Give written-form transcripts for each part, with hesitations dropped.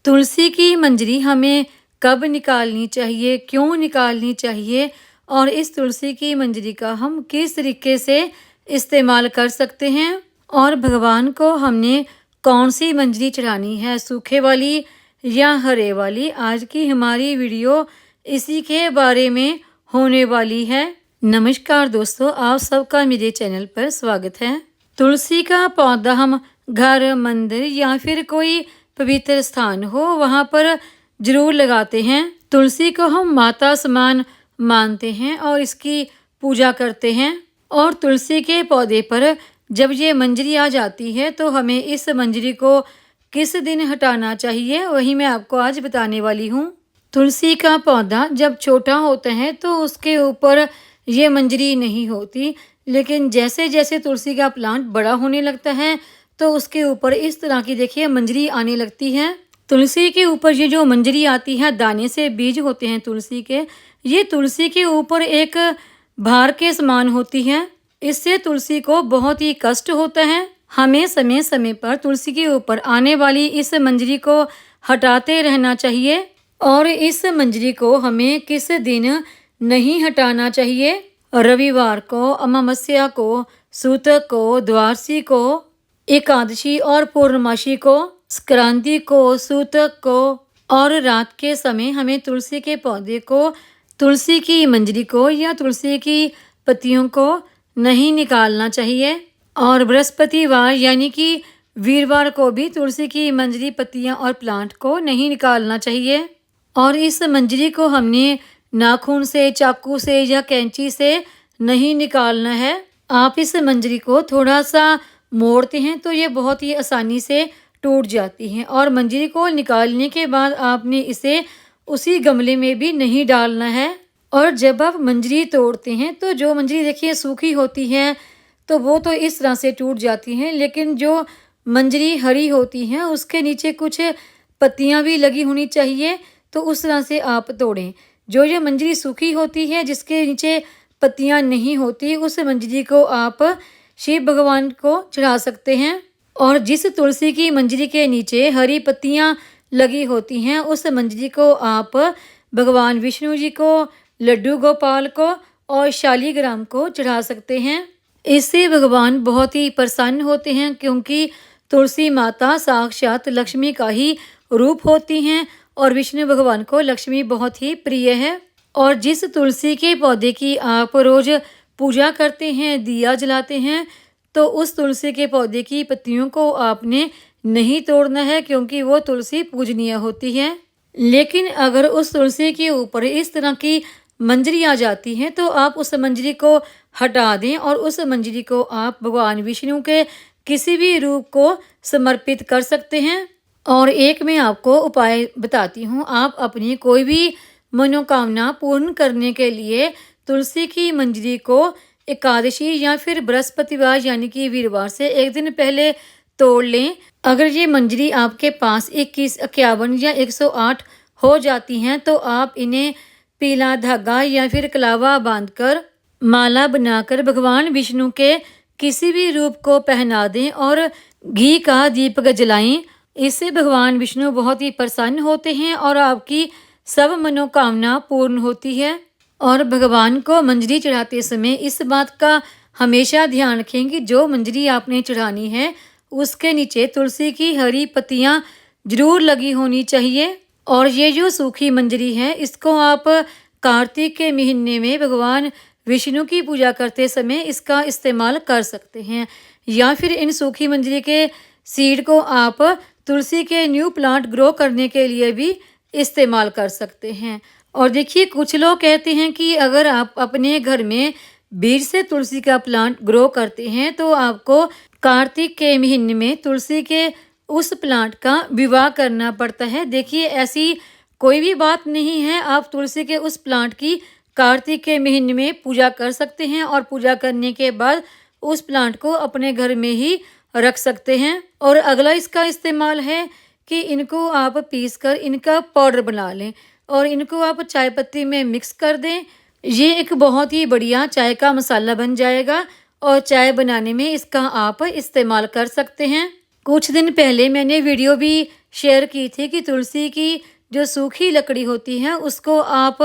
तुलसी की मंजरी हमें कब निकालनी चाहिए, क्यों निकालनी चाहिए और इस तुलसी की मंजरी का हम किस तरीके से इस्तेमाल कर सकते हैं और भगवान को हमने कौन सी मंजरी चढ़ानी है, सूखे वाली या हरे वाली। आज की हमारी वीडियो इसी के बारे में होने वाली है। नमस्कार दोस्तों, आप सबका मेरे चैनल पर स्वागत है। तुलसी का पौधा हम घर, मंदिर या फिर कोई पवित्र स्थान हो वहाँ पर जरूर लगाते हैं। तुलसी को हम माता समान मानते हैं और इसकी पूजा करते हैं। और तुलसी के पौधे पर जब ये मंजरी आ जाती है तो हमें इस मंजरी को किस दिन हटाना चाहिए, वही मैं आपको आज बताने वाली हूँ। तुलसी का पौधा जब छोटा होता है तो उसके ऊपर ये मंजरी नहीं होती, लेकिन जैसे जैसे तुलसी का प्लांट बड़ा होने लगता है तो उसके ऊपर इस तरह की देखिए मंजरी आने लगती है। तुलसी के ऊपर ये जो मंजरी आती है, दाने से बीज होते हैं तुलसी के, ये तुलसी के ऊपर एक भार के समान होती है। इससे तुलसी को बहुत ही कष्ट होता है। हमें समय समय पर तुलसी के ऊपर आने वाली इस मंजरी को हटाते रहना चाहिए। और इस मंजरी को हमें किस दिन नहीं हटाना चाहिए? रविवार को, अमावस्या को, सूतक को, द्वादशी को, एकादशी और पूर्णमासी को, संक्रांति को, सूतक को और रात के समय हमें तुलसी के पौधे को, तुलसी की मंजरी को या तुलसी की पत्तियों को नहीं निकालना चाहिए। और बृहस्पतिवार यानी कि वीरवार को भी तुलसी की मंजरी, पत्तियां और प्लांट को नहीं निकालना चाहिए। और इस मंजरी को हमने नाखून से, चाकू से या कैंची से नहीं निकालना है। आप इस मंजरी को थोड़ा सा मोड़ते हैं तो ये बहुत ही आसानी से टूट जाती हैं। और मंजरी को निकालने के बाद आपने इसे उसी गमले में भी नहीं डालना है। और जब आप मंजरी तोड़ते हैं तो जो मंजरी देखिए सूखी होती है तो वो तो इस तरह से टूट जाती हैं, लेकिन जो मंजरी हरी होती है उसके नीचे कुछ पत्तियां भी लगी होनी चाहिए, तो उस तरह से आप तोड़ें। जो ये मंजरी सूखी होती है जिसके नीचे पत्तियां नहीं होती, उस मंजरी को आप शिव भगवान को चढ़ा सकते हैं। और जिस तुलसी की मंजरी के नीचे हरी पत्तियां लगी होती हैं उस मंजरी को आप भगवान विष्णु जी को, लड्डू गोपाल को और शालीग्राम को चढ़ा सकते हैं। इससे भगवान बहुत ही प्रसन्न होते हैं, क्योंकि तुलसी माता साक्षात लक्ष्मी का ही रूप होती हैं और विष्णु भगवान को लक्ष्मी बहुत ही प्रिय है। और जिस तुलसी के पौधे की आप रोज पूजा करते हैं, दिया जलाते हैं, तो उस तुलसी के पौधे की पत्तियों को आपने नहीं तोड़ना है, क्योंकि वो तुलसी पूजनीय होती है। लेकिन अगर उस तुलसी के ऊपर इस तरह की मंजरी आ जाती है तो आप उस मंजरी को हटा दें और उस मंजरी को आप भगवान विष्णु के किसी भी रूप को समर्पित कर सकते हैं। और एक मैं आपको उपाय बताती हूँ। आप अपनी कोई भी मनोकामना पूर्ण करने के लिए तुलसी की मंजरी को एकादशी या फिर बृहस्पतिवार यानी कि वीरवार से एक दिन पहले तोड़ लें। अगर ये मंजरी आपके पास 21, 51 या 108 हो जाती हैं तो आप इन्हें पीला धागा या फिर कलावा बांधकर माला बनाकर भगवान विष्णु के किसी भी रूप को पहना दें और घी का दीपक जलाएं। इससे भगवान विष्णु बहुत ही प्रसन्न होते हैं और आपकी सब मनोकामना पूर्ण होती है। और भगवान को मंजरी चढ़ाते समय इस बात का हमेशा ध्यान रखें कि जो मंजरी आपने चढ़ानी है उसके नीचे तुलसी की हरी पत्तियां जरूर लगी होनी चाहिए। और ये जो सूखी मंजरी है इसको आप कार्तिक के महीने में भगवान विष्णु की पूजा करते समय इसका इस्तेमाल कर सकते हैं। या फिर इन सूखी मंजरी के सीड को आप तुलसी के न्यू प्लांट ग्रो करने के लिए भी इस्तेमाल कर सकते हैं। और देखिए, कुछ लोग कहते हैं कि अगर आप अपने घर में बीज से तुलसी का प्लांट ग्रो करते हैं तो आपको कार्तिक के महीने में तुलसी के उस प्लांट का विवाह करना पड़ता है। देखिए, ऐसी कोई भी बात नहीं है। आप तुलसी के उस प्लांट की कार्तिक के महीने में पूजा कर सकते हैं और पूजा करने के बाद उस प्लांट को अपने घर में ही रख सकते हैं। और अगला इसका इस्तेमाल है कि इनको आप पीसकर इनका पाउडर बना लें और इनको आप चाय पत्ती में मिक्स कर दें। ये एक बहुत ही बढ़िया चाय का मसाला बन जाएगा और चाय बनाने में इसका आप इस्तेमाल कर सकते हैं। कुछ दिन पहले मैंने वीडियो भी शेयर की थी कि तुलसी की जो सूखी लकड़ी होती है उसको आप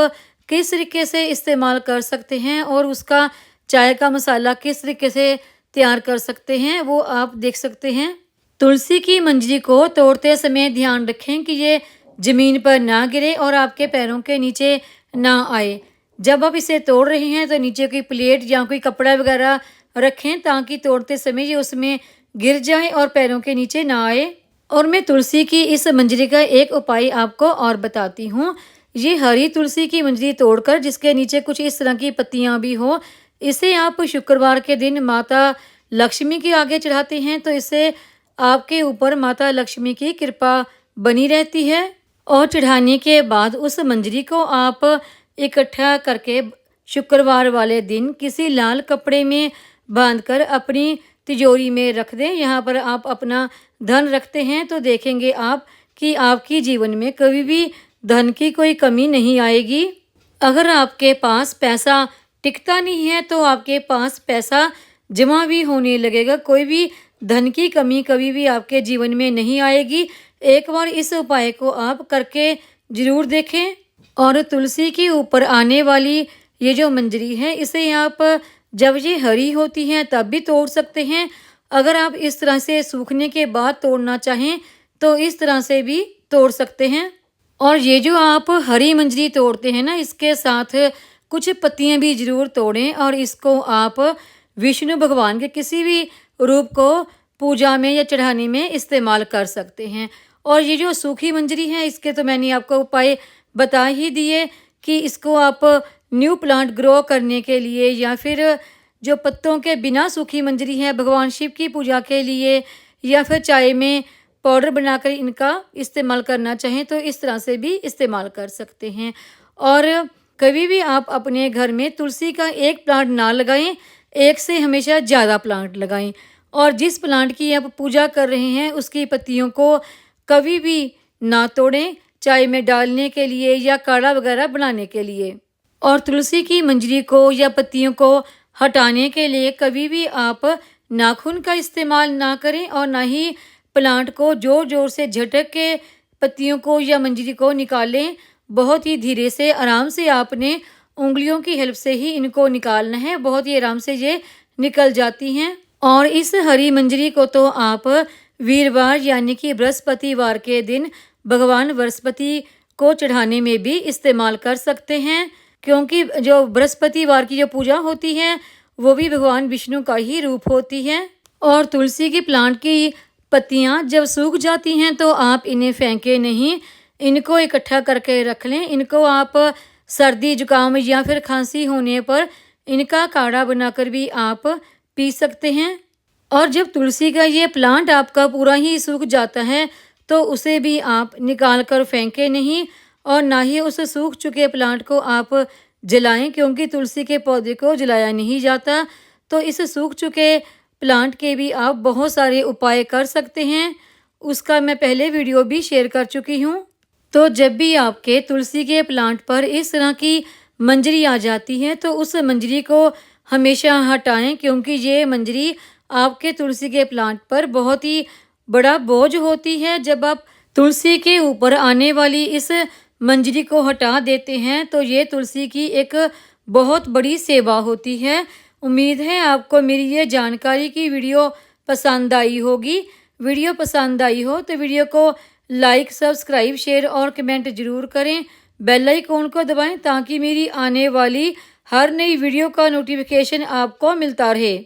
किस तरीके से इस्तेमाल कर सकते हैं और उसका चाय का मसाला किस तरीके से तैयार कर सकते हैं, वो आप देख सकते हैं। तुलसी की मंजरी को तोड़ते समय ध्यान रखें कि ये ज़मीन पर ना गिरे और आपके पैरों के नीचे ना आए। जब आप इसे तोड़ रहे हैं तो नीचे कोई प्लेट या कोई कपड़ा वगैरह रखें ताकि तोड़ते समय ये उसमें गिर जाए और पैरों के नीचे ना आए। और मैं तुलसी की इस मंजरी का एक उपाय आपको और बताती हूँ। ये हरी तुलसी की मंजरी तोड़कर जिसके नीचे कुछ इस तरह की पत्तियाँ भी हो, इसे आप शुक्रवार के दिन माता लक्ष्मी के आगे चढ़ाते हैं तो इससे आपके ऊपर माता लक्ष्मी की कृपा बनी रहती है। और चढ़ाने के बाद उस मंजरी को आप इकट्ठा करके शुक्रवार वाले दिन किसी लाल कपड़े में बांधकर अपनी तिजोरी में रख दें। यहाँ पर आप अपना धन रखते हैं तो देखेंगे आप कि आपकी जीवन में कभी भी धन की कोई कमी नहीं आएगी। अगर आपके पास पैसा टिकता नहीं है तो आपके पास पैसा जमा भी होने लगेगा। कोई भी धन की कमी कभी भी आपके जीवन में नहीं आएगी। एक बार इस उपाय को आप करके ज़रूर देखें। और तुलसी के ऊपर आने वाली ये जो मंजरी है इसे आप जब ये हरी होती है तब भी तोड़ सकते हैं। अगर आप इस तरह से सूखने के बाद तोड़ना चाहें तो इस तरह से भी तोड़ सकते हैं। और ये जो आप हरी मंजरी तोड़ते हैं ना, इसके साथ कुछ पत्तियां भी ज़रूर तोड़ें और इसको आप विष्णु भगवान के किसी भी रूप को पूजा में या चढ़ाने में इस्तेमाल कर सकते हैं। और ये जो सूखी मंजरी है इसके तो मैंने आपको उपाय बता ही दिए कि इसको आप न्यू प्लांट ग्रो करने के लिए या फिर जो पत्तों के बिना सूखी मंजरी है भगवान शिव की पूजा के लिए या फिर चाय में पाउडर बनाकर इनका इस्तेमाल करना चाहें तो इस तरह से भी इस्तेमाल कर सकते हैं। और कभी भी आप अपने घर में तुलसी का एक प्लांट ना लगाएं, एक से हमेशा ज़्यादा प्लांट लगाएं। और जिस प्लांट की आप पूजा कर रहे हैं उसकी पत्तियों को कभी भी ना तोड़ें, चाय में डालने के लिए या काढ़ा वगैरह बनाने के लिए। और तुलसी की मंजरी को या पत्तियों को हटाने के लिए कभी भी आप नाखून का इस्तेमाल ना करें और ना ही प्लांट को ज़ोर ज़ोर से झटक के पत्तियों को या मंजरी को निकालें। बहुत ही धीरे से आराम से आपने उंगलियों की हेल्प से ही इनको निकालना है। बहुत ही आराम से ये निकल जाती हैं। और इस हरी मंजरी को तो आप वीरवार यानी कि बृहस्पतिवार के दिन भगवान बृहस्पति को चढ़ाने में भी इस्तेमाल कर सकते हैं, क्योंकि जो बृहस्पतिवार की जो पूजा होती है वो भी भगवान विष्णु का ही रूप होती है। और तुलसी की प्लांट की पत्तियां जब सूख जाती हैं तो आप इन्हें फेंकें नहीं, इनको इकट्ठा करके रख लें। इनको आप सर्दी जुकाम या फिर खांसी होने पर इनका काढ़ा बनाकर भी आप पी सकते हैं। और जब तुलसी का ये प्लांट आपका पूरा ही सूख जाता है तो उसे भी आप निकाल कर फेंकें नहीं और ना ही उस सूख चुके प्लांट को आप जलाएं, क्योंकि तुलसी के पौधे को जलाया नहीं जाता। तो इस सूख चुके प्लांट के भी आप बहुत सारे उपाय कर सकते हैं, उसका मैं पहले वीडियो भी शेयर कर चुकी हूँ। तो जब भी आपके तुलसी के प्लांट पर इस तरह की मंजरी आ जाती है तो उस मंजरी को हमेशा हटाएं, क्योंकि ये मंजरी आपके तुलसी के प्लांट पर बहुत ही बड़ा बोझ होती है। जब आप तुलसी के ऊपर आने वाली इस मंजरी को हटा देते हैं तो ये तुलसी की एक बहुत बड़ी सेवा होती है। उम्मीद है आपको मेरी ये जानकारी की वीडियो पसंद आई होगी। वीडियो पसंद आई हो तो वीडियो को लाइक, सब्सक्राइब, शेयर और कमेंट ज़रूर करें। बेल आइकॉन को दबाएं ताकि मेरी आने वाली हर नई वीडियो का नोटिफिकेशन आपको मिलता रहे।